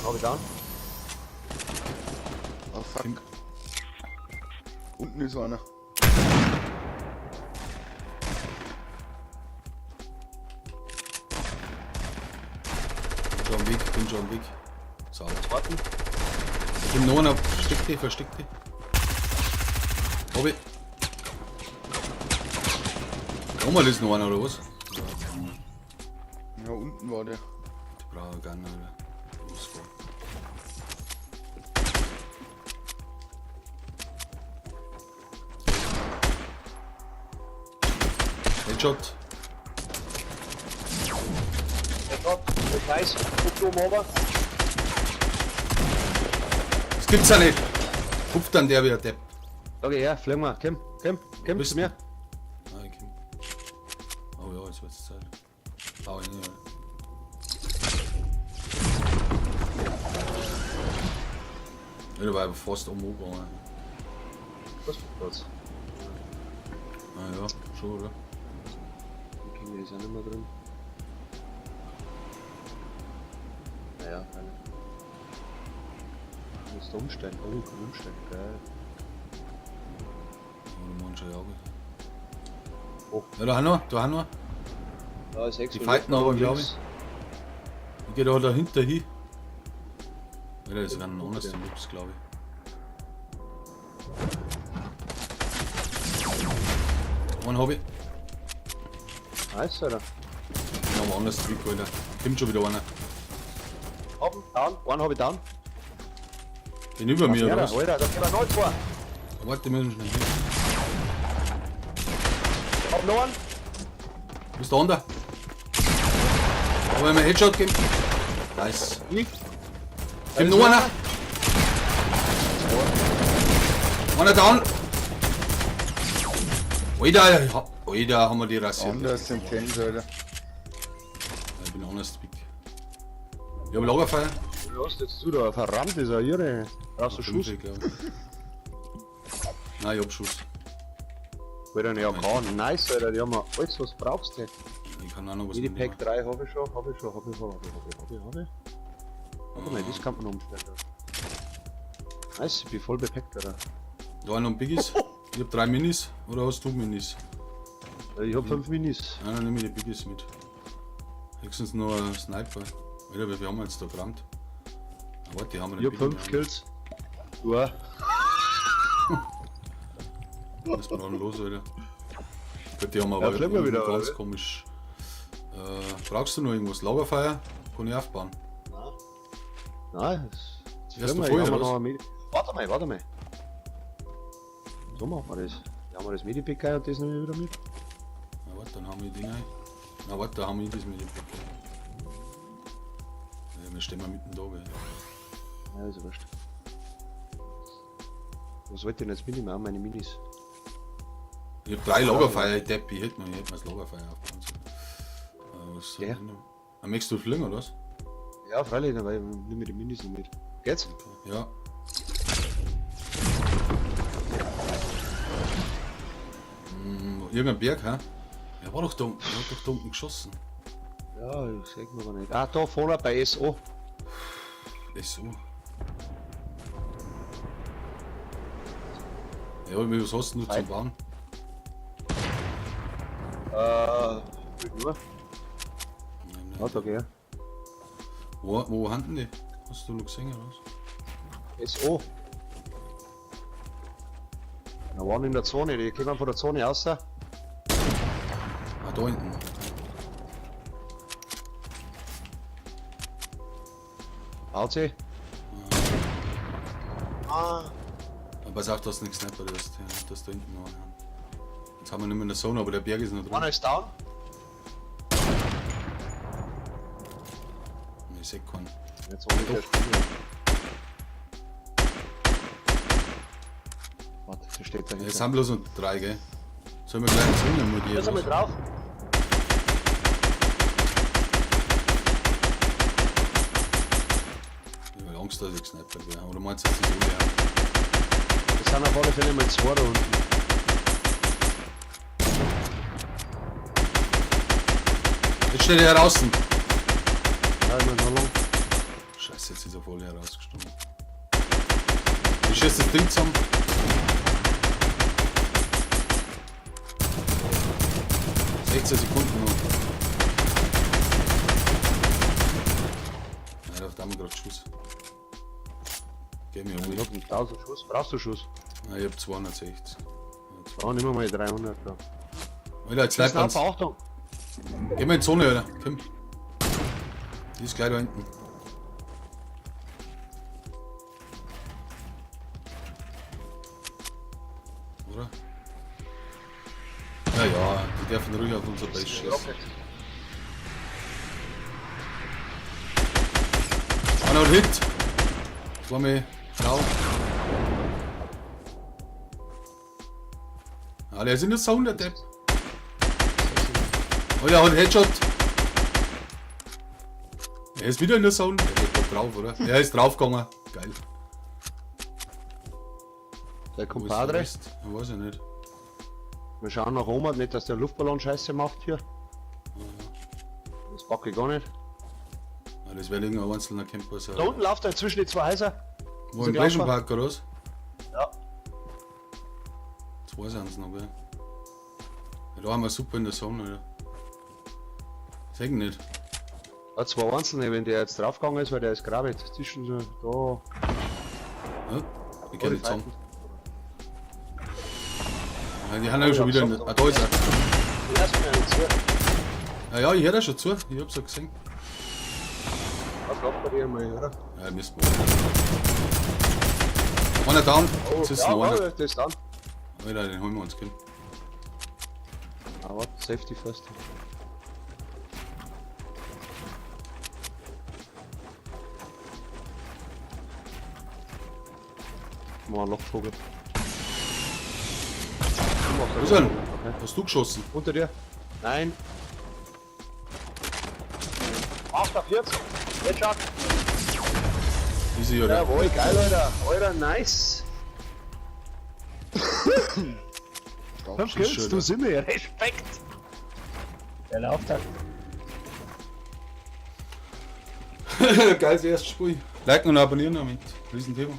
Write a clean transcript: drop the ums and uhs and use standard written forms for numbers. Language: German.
Hab ich down. Oh fuck. Unten ist einer. Bin schon am Weg. Sauber. Warten. Ich bin noch einer. Versteck dich. Hobby. Nochmal ist noch einer oder was? Ja, unten war der. Die brauche ich gar nicht mehr. Headshot. Nice. Guck oben runter. Das gibt's ja nicht. Hupft dann der wieder Depp. Okay, ja, fliegen wir. Komm Bist zu mir. Ah, ich komm. Oh ja, jetzt wird's Zeit. Hau ich nicht, ja, der war aber fast umgegangen. Was für Platz? Ah ja, schon, oder? Die Kinder ist auch nicht mehr drin. Naja, keine. Du musst umstellen. Oh, kann umstellen. Geil. Oh, du meinst schon, ja. Oh. Ja, da haben wir. Da ist Die fighten aber, glaube ich. Ich geh da dahinter hin. Ja, das ist ein anderes Lux, glaube ich. Einen hab ich. Nice, Alter. Ich hab ein anderes Trick, Alter. Kommt schon wieder einer. Oben, down. Einen hab ich down. Den über mir, oder was? Alter, da geht er neu vor. Warte, wir müssen schnell hin. Hab noch einen. Wo ist der andere? Aber wenn wir Headshot geben. Nice. Gib noch einer. Einer down. Alter, haben wir die rasiert. Anders im Tennis, Alter. Ich bin anders big. Ich hab Lagerfeuer. Du hast jetzt zu da verrammt, ist er ihre. Brauchst du Schuss? Nein, ich hab Schuss. Alter, ne, ja, kann. Nice, Alter, die haben wir alles, was brauchst du. Ich kann auch noch was Die mitnehmen. Pack 3 hab ich schon. Warte mal, das kann man noch umstellen. Nice, ich bin voll bepackt, Alter. Da noch ein Biggies. Ich hab 3 Minis. Oder hast du Minis? Ich hab 5 Minis. Ja, dann nehme ich die Biggies mit. Höchstens noch ein Sniper. Alter, wie viel haben wir jetzt da gerammt? Ah, warte, die haben wir Ich hab 5 Kills. Ja. Was ist denn da los, Alter? Gut, die haben aber fliegen wir wieder, ganz oder? komisch. Brauchst du noch irgendwas? Lagerfeuer? Kann ich aufbauen. Nein, Erst du vorher, oder was? Warte mal. So machen wir das. Da haben wir das Medipack und das nehmen wir wieder mit. Na warte, dann haben wir die rein. Na warte, da haben wir das mit dem Pack. Ja, wir stehen mal mitten da, gell. Ja, ist ja wurscht. Was wollte ich denn jetzt mitnehmen? Auch meine Minis. Ich hab 3 Lagerfeuer, ich hätte mir das Lagerfeuer aufbauen sollen. Was soll Ja. ich noch? Möchtest du fliegen, oder was? Ja, freilich, weil ich nehme die Minis nicht mit. Geht's? Ja. Irgendein Berg, hä? Er war doch da unten, er hat doch da unten geschossen. Ja, ich sag mir aber nicht. Ah, da vorne bei SO. Ist so. Ja, was hast du zum Bauen? Nur. Warte, okay. Wo handen die? Hast du noch gesehen, oder was? SO. Da waren in der Zone, die kommen von der Zone raus. Ah, da hinten. Haut sie. Aber pass auf, dass du nichts Sniper hast, ja, dass da hinten noch einen. Jetzt haben wir nicht mehr in der Zone, aber der Berg ist noch drin. Einer ist down. Ich seh keinen. Jetzt war ich der Warte, da steht da Es hinten. sind bloß noch 3, gell? Sollen wir gleich ins Rennen mit dir? Da sind wir oder drauf. was? Ich hab Angst, dass ich gesnipert werde. Oder meinst du, dass ich so lerne? Das sind auf alle Fälle mal 2 da unten. Jetzt steht er draußen. Ja, ich mein, hallo. Scheiße. Scheiße, jetzt ist er voll herausgestorben. Ich schieße das Ding zusammen. Sekunden noch. Ja, da haben wir gerade Schuss. Geh mir um. Ich hab 1000 Schuss. Brauchst du Schuss? Ja, ich hab 260. Ja, nehmen wir mal 300 da. Alter, jetzt bleibt uns. Achtung! Geh mal in die Zone, Alter. Komm. Die ist gleich da hinten. Oder? Ja, ja, die dürfen ruhig auf unser Base schießen. Einer hat Hit. Zweimal blau. Ah, der ist in der Zone, der Depp. Oh ja, hat einen Headshot. Er ist wieder in der Zone. Der geht doch drauf, oder? Er ist draufgegangen. Geil. Der Wo ist Compadre. der Rest? Ja, weiß ich nicht. Wir schauen nach oben, nicht dass der Luftballon Scheiße macht hier. Das packe ich gar nicht. Ja, das wird irgendein einzelner Camper sein. Da unten läuft er zwischen die zwei Häuser. Wo Ist im er Pleasure gelaufen? Park oder was? Ja. Zwei sind es noch, gell? Ja, da haben wir super in der Sonne, Alter. Sag nicht. Ja, zwei Einzelne, wenn der jetzt draufgegangen ist, weil der ist gerade jetzt zwischen so Ja, ich kann die nicht sagen. Seiten. Ja, die haben ja schon wieder in der. Ah, da ist er. da. Lass mir einen zu. Ja, ja, ich höre schon zu. Ich hab's ja gesehen. Was glaubt bei dir mal, oder? Ja, müssen wir. Einer down. Jetzt ist ja, noch einer. das ist dann. Alter, den holen wir uns, gell? Aber Safety first. Mal ein Lochvogel. Wo ist er denn? Okay. Hast du geschossen? Unter dir? Nein. 48. Headshot. Easy, oder? Jawohl, geil, Alter. Alter, nice. 5 Schuss, Kills, du Alter. sind mir. Respekt. Der Lauftag. Geiles erstes Spiel. Liken und abonnieren damit. Riesenthema.